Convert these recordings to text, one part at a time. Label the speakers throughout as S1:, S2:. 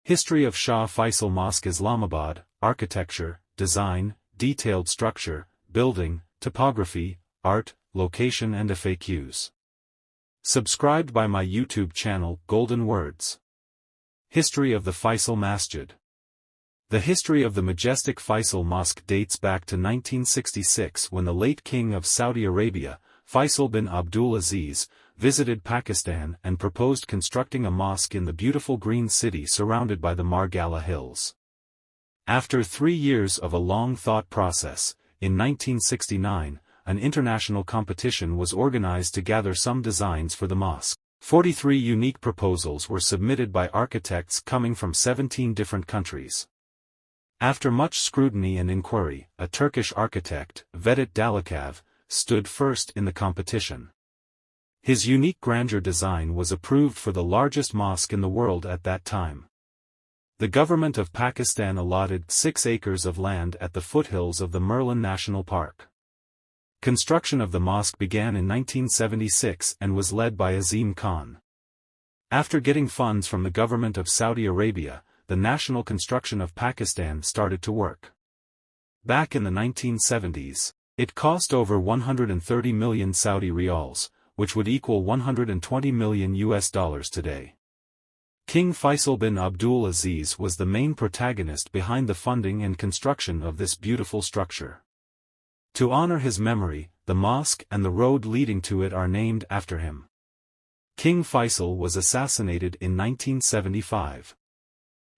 S1: History of Shah Faisal Mosque Islamabad, architecture, design, detailed structure, building, topography, art, location and FAQs. Subscribed by my YouTube channel, Golden Words. History of the Faisal Masjid. The history of the majestic Faisal Mosque dates back to 1966 when the late King of Saudi Arabia, Faisal Bin Abdul Aziz, visited Pakistan and proposed constructing a mosque in the beautiful green city surrounded by the Margala Hills. After 3 years of a long thought process, in 1969, an international competition was organized to gather some designs for the mosque. 43 unique proposals were submitted by architects coming from 17 different countries. After much scrutiny and inquiry, a Turkish architect, Vedat Dalokav, stood first in the competition. His unique grandeur design was approved for the largest mosque in the world at that time. The government of Pakistan allotted 6 acres of land at the foothills of the Merlion National Park. Construction of the mosque began in 1976 and was led by Azim Khan. After getting funds from the government of Saudi Arabia, the national construction of Pakistan started to work. Back in the 1970s, it cost over 130 million Saudi riyals, which would equal $120 million today. King Faisal bin Abdul Aziz was the main protagonist behind the funding and construction of this beautiful structure. To honor his memory, the mosque and the road leading to it are named after him. King Faisal was assassinated in 1975.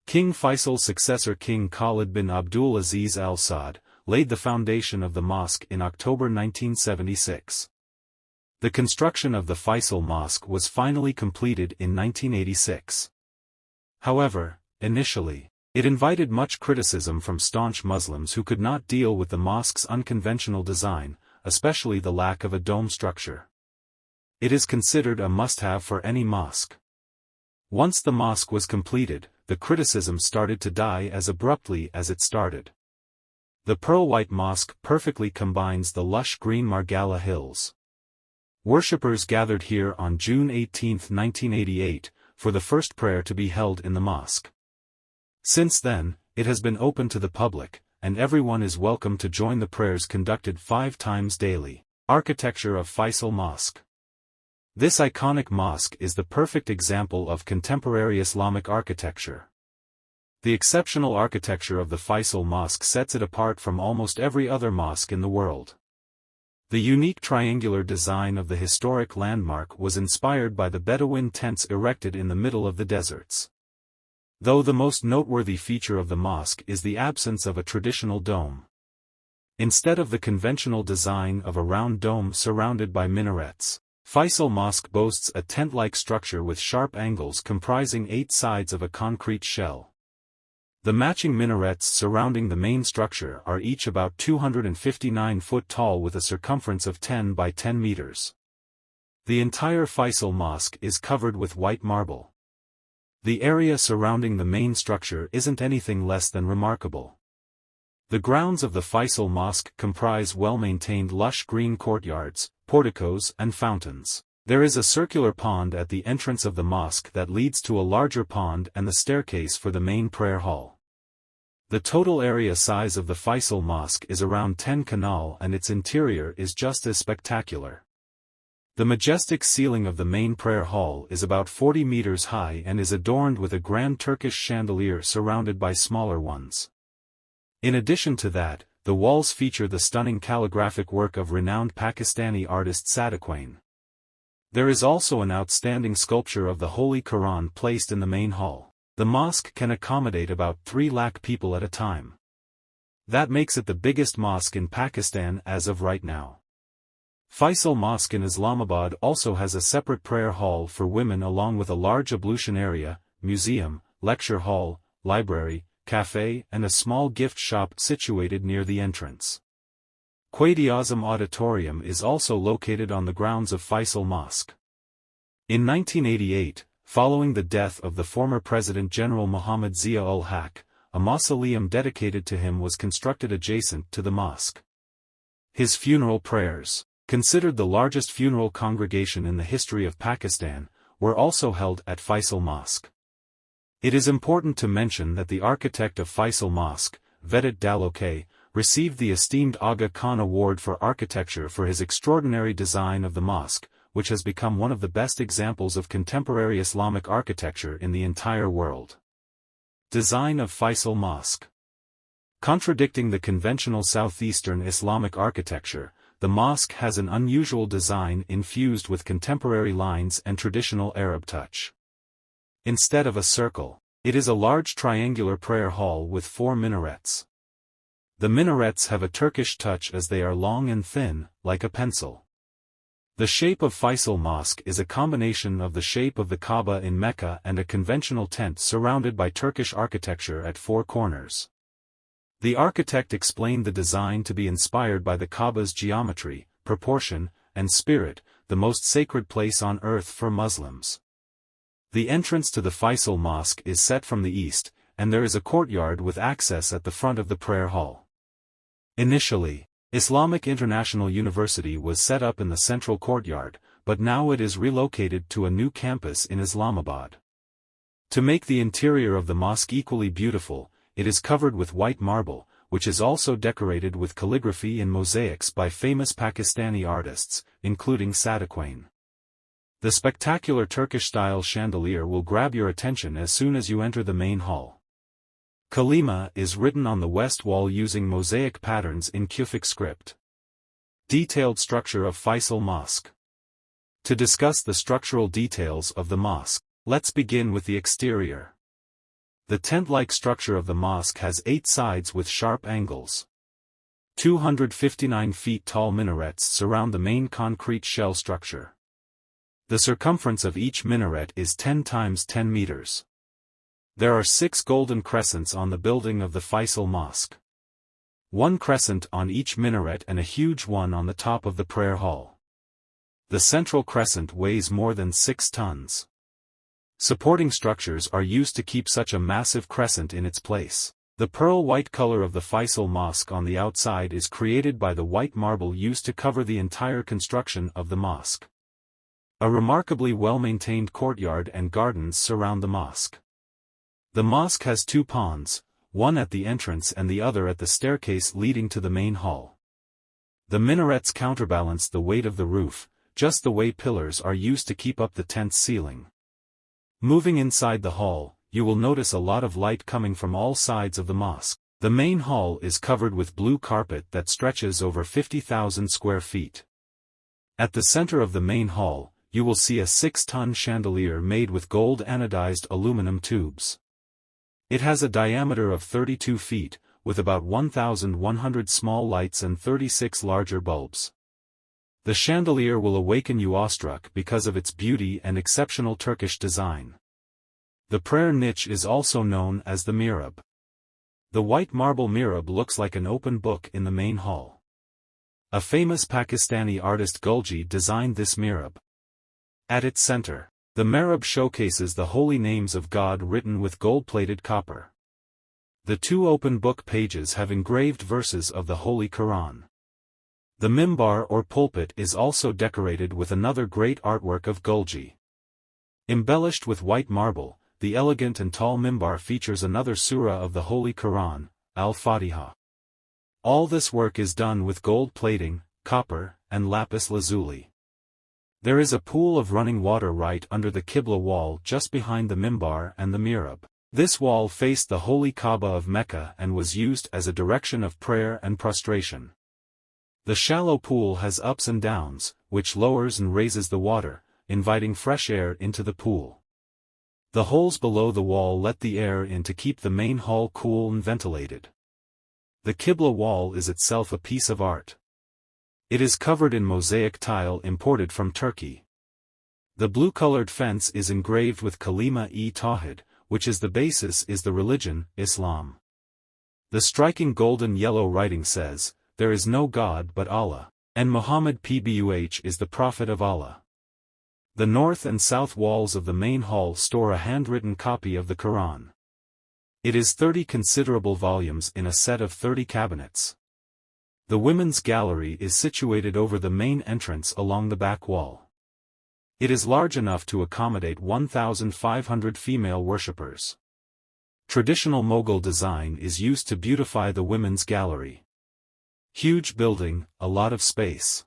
S1: King Faisal's successor King Khalid bin Abdul Aziz Al Saud laid the foundation of the mosque in October 1976. The construction of the Faisal Mosque was finally completed in 1986. However, initially, it invited much criticism from staunch Muslims who could not deal with the mosque's unconventional design, especially the lack of a dome structure. It is considered a must-have for any mosque. Once the mosque was completed, the criticism started to die as abruptly as it started. The pearl-white mosque perfectly combines the lush green Margala Hills. Worshippers gathered here on June 18, 1988, for the first prayer to be held in the mosque. Since then, it has been open to the public, and everyone is welcome to join the prayers conducted 5 times daily. Architecture of Faisal Mosque. This iconic mosque is the perfect example of contemporary Islamic architecture. The exceptional architecture of the Faisal Mosque sets it apart from almost every other mosque in the world. The unique triangular design of the historic landmark was inspired by the Bedouin tents erected in the middle of the deserts. Though the most noteworthy feature of the mosque is the absence of a traditional dome. Instead of the conventional design of a round dome surrounded by minarets, Faisal Mosque boasts a tent-like structure with sharp angles comprising 8 sides of a concrete shell. The matching minarets surrounding the main structure are each about 259 foot tall with a circumference of 10 by 10 meters. The entire Faisal Mosque is covered with white marble. The area surrounding the main structure isn't anything less than remarkable. The grounds of the Faisal Mosque comprise well-maintained lush green courtyards, porticos and fountains. There is a circular pond at the entrance of the mosque that leads to a larger pond and the staircase for the main prayer hall. The total area size of the Faisal Mosque is around 10 canal and its interior is just as spectacular. The majestic ceiling of the main prayer hall is about 40 meters high and is adorned with a grand Turkish chandelier surrounded by smaller ones. In addition to that, the walls feature the stunning calligraphic work of renowned Pakistani artist Sadiquain. There is also an outstanding sculpture of the Holy Quran placed in the main hall. The mosque can accommodate about 3 lakh people at a time. That makes it the biggest mosque in Pakistan as of right now. Faisal Mosque in Islamabad also has a separate prayer hall for women along with a large ablution area, museum, lecture hall, library, cafe and a small gift shop situated near the entrance. Quaid-e-Azam Auditorium is also located on the grounds of Faisal Mosque. In 1988, following the death of the former President General Muhammad Zia-ul-Haq, a mausoleum dedicated to him was constructed adjacent to the mosque. His funeral prayers, considered the largest funeral congregation in the history of Pakistan, were also held at Faisal Mosque. It is important to mention that the architect of Faisal Mosque, Vedat Dalokav, received the esteemed Aga Khan Award for Architecture for his extraordinary design of the mosque, which has become one of the best examples of contemporary Islamic architecture in the entire world. Design of Faisal Mosque. Contradicting the conventional southeastern Islamic architecture, the mosque has an unusual design infused with contemporary lines and traditional Arab touch. Instead of a circle, it is a large triangular prayer hall with 4 minarets. The minarets have a Turkish touch as they are long and thin, like a pencil. The shape of Faisal Mosque is a combination of the shape of the Kaaba in Mecca and a conventional tent surrounded by Turkish architecture at 4 corners. The architect explained the design to be inspired by the Kaaba's geometry, proportion, and spirit, the most sacred place on earth for Muslims. The entrance to the Faisal Mosque is set from the east, and there is a courtyard with access at the front of the prayer hall. Initially, Islamic International University was set up in the central courtyard, but now it is relocated to a new campus in Islamabad. To make the interior of the mosque equally beautiful, it is covered with white marble, which is also decorated with calligraphy and mosaics by famous Pakistani artists, including Sadaqain. The spectacular Turkish-style chandelier will grab your attention as soon as you enter the main hall. Kalima is written on the west wall using mosaic patterns in Kufic script. Detailed structure of Faisal Mosque. To discuss the structural details of the mosque, let's begin with the exterior. The tent-like structure of the mosque has 8 sides with sharp angles. 259 feet tall minarets surround the main concrete shell structure. The circumference of each minaret is 10 times 10 meters. There are 6 golden crescents on the building of the Faisal Mosque. 1 crescent on each minaret and a huge one on the top of the prayer hall. The central crescent weighs more than 6 tons. Supporting structures are used to keep such a massive crescent in its place. The pearl white color of the Faisal Mosque on the outside is created by the white marble used to cover the entire construction of the mosque. A remarkably well-maintained courtyard and gardens surround the mosque. The mosque has 2 ponds, one at the entrance and the other at the staircase leading to the main hall. The minarets counterbalance the weight of the roof, just the way pillars are used to keep up the tent's ceiling. Moving inside the hall, you will notice a lot of light coming from all sides of the mosque. The main hall is covered with blue carpet that stretches over 50,000 square feet. At the center of the main hall, you will see a 6-ton chandelier made with gold anodized aluminum tubes. It has a diameter of 32 feet, with about 1,100 small lights and 36 larger bulbs. The chandelier will awaken you awestruck because of its beauty and exceptional Turkish design. The prayer niche is also known as the mihrab. The white marble mihrab looks like an open book in the main hall. A famous Pakistani artist Gulji designed this mihrab. At its center, the mihrab showcases the holy names of God written with gold-plated copper. The 2 open book pages have engraved verses of the Holy Quran. The mimbar or pulpit is also decorated with another great artwork of Gulji. Embellished with white marble, the elegant and tall mimbar features another surah of the Holy Quran, Al-Fatiha. All this work is done with gold plating, copper, and lapis lazuli. There is a pool of running water right under the Qibla wall just behind the mimbar and the mihrab. This wall faced the Holy Kaaba of Mecca and was used as a direction of prayer and prostration. The shallow pool has ups and downs, which lowers and raises the water, inviting fresh air into the pool. The holes below the wall let the air in to keep the main hall cool and ventilated. The Qibla wall is itself a piece of art. It is covered in mosaic tile imported from Turkey. The blue-colored fence is engraved with Kalima-e-Tawhid, which is the basis is the religion, Islam. The striking golden yellow writing says, "There is no God but Allah, and Muhammad Pbuh is the Prophet of Allah." The north and south walls of the main hall store a handwritten copy of the Quran. It is 30 considerable volumes in a set of 30 cabinets. The women's gallery is situated over the main entrance along the back wall. It is large enough to accommodate 1,500 female worshippers. Traditional Mughal design is used to beautify the women's gallery. Huge building, a lot of space.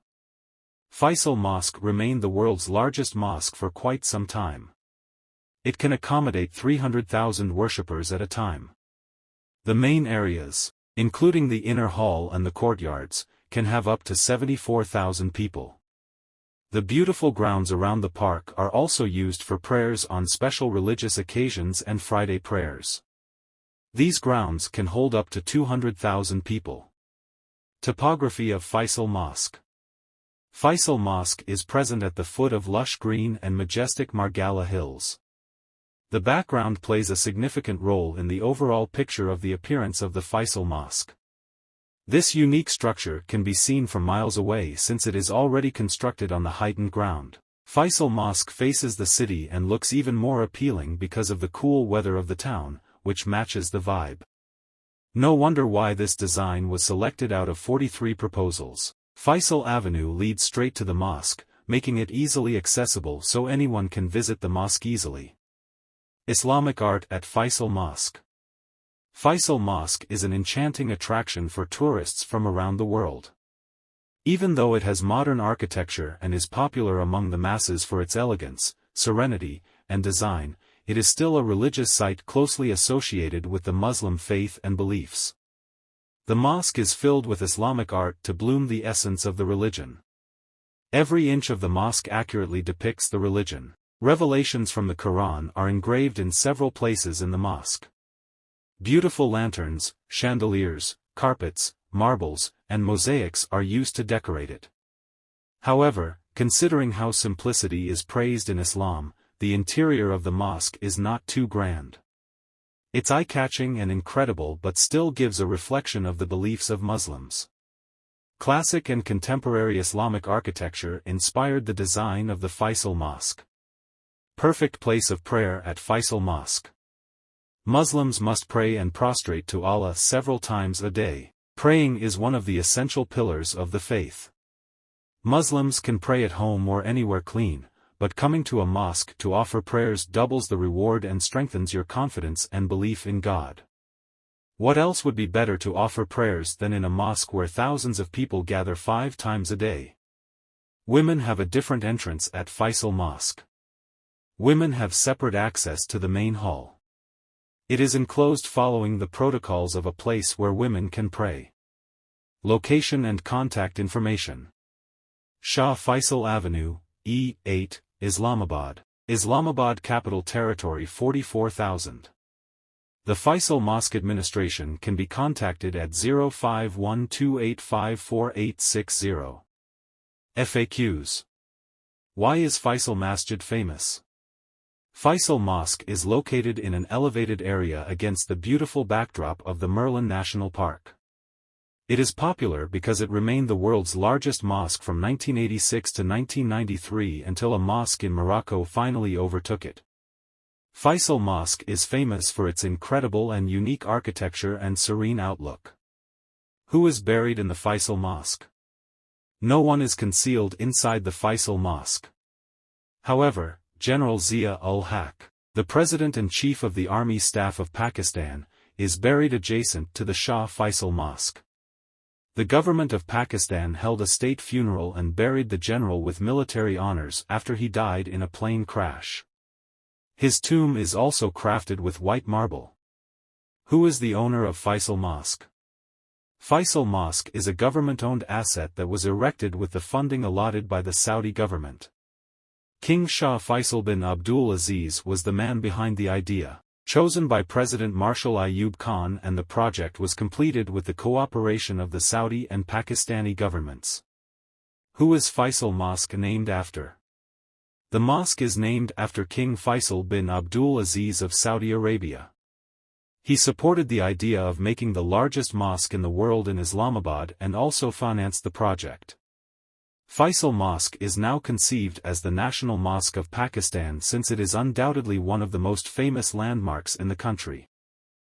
S1: Faisal Mosque remained the world's largest mosque for quite some time. It can accommodate 300,000 worshippers at a time. The main areas, including the inner hall and the courtyards, can have up to 74,000 people. The beautiful grounds around the park are also used for prayers on special religious occasions and Friday prayers. These grounds can hold up to 200,000 people. Topography of Faisal Mosque. Faisal Mosque is present at the foot of lush green and majestic Margala Hills. The background plays a significant role in the overall picture of the appearance of the Faisal Mosque. This unique structure can be seen from miles away since it is already constructed on the heightened ground. Faisal Mosque faces the city and looks even more appealing because of the cool weather of the town, which matches the vibe. No wonder why this design was selected out of 43 proposals. Faisal Avenue leads straight to the mosque, making it easily accessible so anyone can visit the mosque easily. Islamic art at Faisal Mosque. Faisal Mosque is an enchanting attraction for tourists from around the world. Even though it has modern architecture and is popular among the masses for its elegance, serenity, and design, it is still a religious site closely associated with the Muslim faith and beliefs. The mosque is filled with Islamic art to bloom the essence of the religion. Every inch of the mosque accurately depicts the religion. Revelations from the Quran are engraved in several places in the mosque. Beautiful lanterns, chandeliers, carpets, marbles, and mosaics are used to decorate it. However, considering how simplicity is praised in Islam, the interior of the mosque is not too grand. It's eye-catching and incredible but still gives a reflection of the beliefs of Muslims. Classic and contemporary Islamic architecture inspired the design of the Faisal Mosque. Perfect place of prayer at Faisal Mosque. Muslims must pray and prostrate to Allah several times a day. Praying is one of the essential pillars of the faith. Muslims can pray at home or anywhere clean, but coming to a mosque to offer prayers doubles the reward and strengthens your confidence and belief in God. What else would be better to offer prayers than in a mosque where thousands of people gather 5 times a day? Women have a different entrance at Faisal Mosque. Women have separate access to the main hall. It is enclosed following the protocols of a place where women can pray. Location and contact information. Shah Faisal Avenue, E8, Islamabad. Islamabad Capital Territory 44,000. The Faisal Mosque Administration can be contacted at 0512854860. FAQs. Why is Faisal Masjid famous? Faisal Mosque is located in an elevated area against the beautiful backdrop of the Merlin National Park. It is popular because it remained the world's largest mosque from 1986 to 1993 until a mosque in Morocco finally overtook it. Faisal Mosque is famous for its incredible and unique architecture and serene outlook. Who is buried in the Faisal Mosque? No one is concealed inside the Faisal Mosque. However, General Zia-ul-Haq, the President and Chief of the Army Staff of Pakistan, is buried adjacent to the Shah Faisal Mosque. The government of Pakistan held a state funeral and buried the general with military honors after he died in a plane crash. His tomb is also crafted with white marble. Who is the owner of Faisal Mosque? Faisal Mosque is a government-owned asset that was erected with the funding allotted by the Saudi government. King Shah Faisal Bin Abdul Aziz was the man behind the idea, chosen by President Marshal Ayub Khan, and the project was completed with the cooperation of the Saudi and Pakistani governments. Who is Faisal Mosque named after? The mosque is named after King Faisal bin Abdul Aziz of Saudi Arabia. He supported the idea of making the largest mosque in the world in Islamabad and also financed the project. Faisal Mosque is now conceived as the national mosque of Pakistan since it is undoubtedly one of the most famous landmarks in the country.